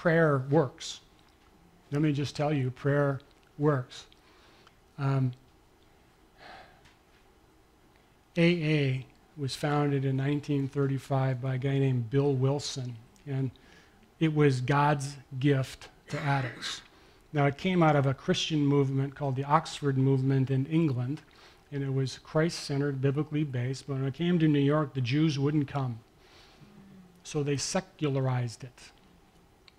prayer works. Let me just tell you, prayer works. AA was founded in 1935 by a guy named Bill Wilson, and it was God's gift to addicts. Now, it came out of a Christian movement called the Oxford Movement in England, and it was Christ-centered, biblically based, but when it came to New York, the Jews wouldn't come. So they secularized it.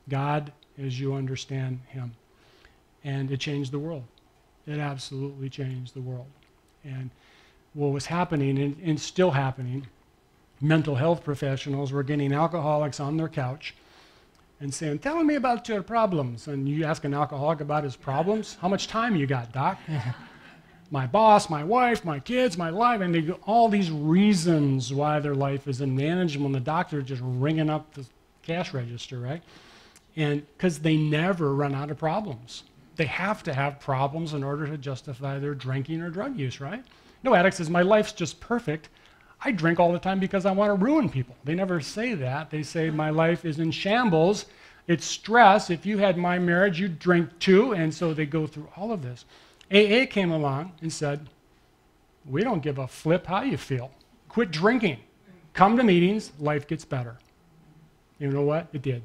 God as you understand him. And it changed the world. It absolutely changed the world. And what was happening, and still happening, mental health professionals were getting alcoholics on their couch and saying, tell me about your problems. And you ask an alcoholic about his problems, how much time you got, doc? My boss, my wife, my kids, my life, and they go, all these reasons why their life is unmanageable, and the doctor just ringing up the cash register, right? And because they never run out of problems. They have to have problems in order to justify their drinking or drug use, right? No addict says, my life's just perfect. I drink all the time because I want to ruin people. They never say that. They say, my life is in shambles. It's stress. If you had my marriage, you'd drink too. And so they go through all of this. AA came along and said, we don't give a flip how you feel. Quit drinking. Come to meetings. Life gets better. You know what? It did.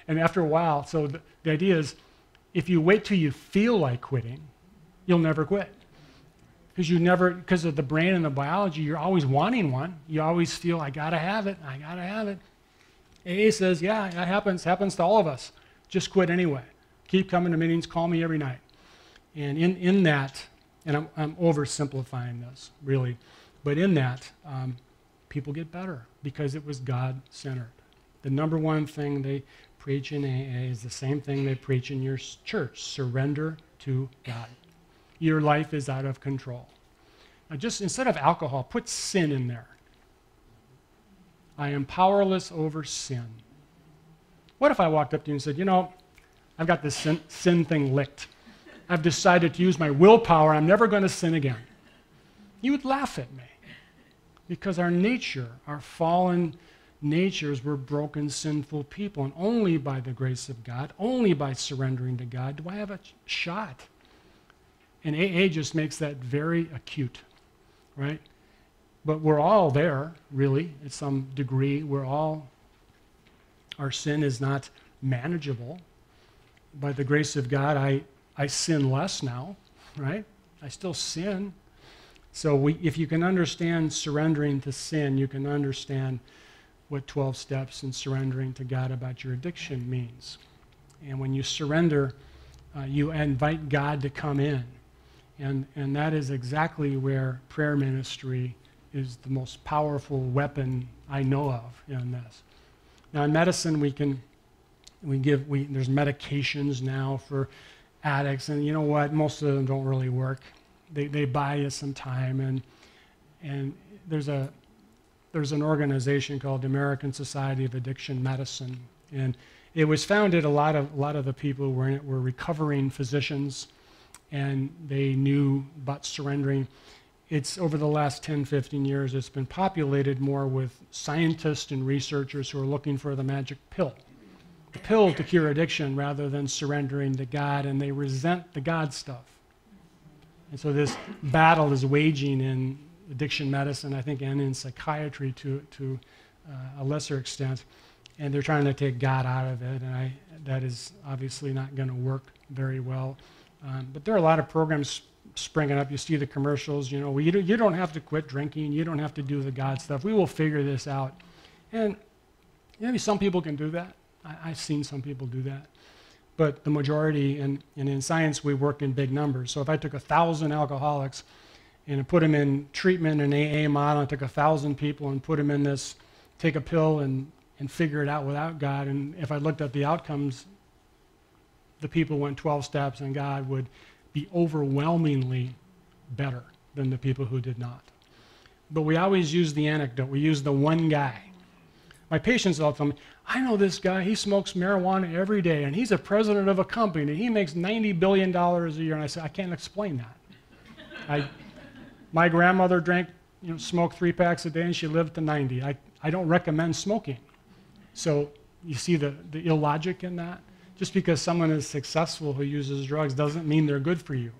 And after a while, so the idea is, if you wait till you feel like quitting, you'll never quit. Because of the brain and the biology, you're always wanting one. You always feel, I gotta have it, I gotta have it. AA says, yeah, that happens to all of us. Just quit anyway. Keep coming to meetings, call me every night. And in that, and I'm oversimplifying this, really, but in that, people get better because it was God-centered. The number one thing they preach in AA is the same thing they preach in your church, surrender to God. Your life is out of control. Now just instead of alcohol, put sin in there. I am powerless over sin. What if I walked up to you and said, you know, I've got this sin thing licked. I've decided to use my willpower. I'm never going to sin again. You would laugh at me because our nature, our fallen natures, were broken, sinful people. And only by the grace of God, only by surrendering to God, do I have a shot. And AA just makes that very acute, right? But we're all there, really, at some degree. Our sin is not manageable. By the grace of God, I sin less now, right? I still sin. So if you can understand surrendering to sin, you can understand what 12 steps in surrendering to God about your addiction means. And when you surrender, you invite God to come in. And that is exactly where prayer ministry is the most powerful weapon I know of in this. Now in medicine, there's medications now for addicts, and you know what? Most of them don't really work. They buy you some time, and there's an organization called the American Society of Addiction Medicine, and it was founded. A lot of the people who were in it were recovering physicians, and they knew about surrendering. It's over the last 10, 15 years, it's been populated more with scientists and researchers who are looking for the magic pill. The pill to cure addiction rather than surrendering to God, and they resent the God stuff. And so this battle is waging in addiction medicine, I think, and in psychiatry to a lesser extent, and they're trying to take God out of it, and that is obviously not going to work very well. But there are a lot of programs springing up. You see the commercials, you know, you don't have to quit drinking, you don't have to do the God stuff. We will figure this out. And maybe some people can do that. I've seen some people do that. But the majority, and in science, we work in big numbers. So if I took 1,000 alcoholics and put them in treatment, an AA model, and took 1,000 people and put them in this, take a pill and figure it out without God, and if I looked at the outcomes, the people went 12 steps and God would be overwhelmingly better than the people who did not. But we always use the anecdote. We use the one guy. My patients all tell me, I know this guy, he smokes marijuana every day, and he's a president of a company, and he makes $90 billion a year. And I say, I can't explain that. My grandmother smoked 3 packs a day, and she lived to 90. I don't recommend smoking. So You see the illogic in that? Just because someone is successful who uses drugs doesn't mean they're good for you.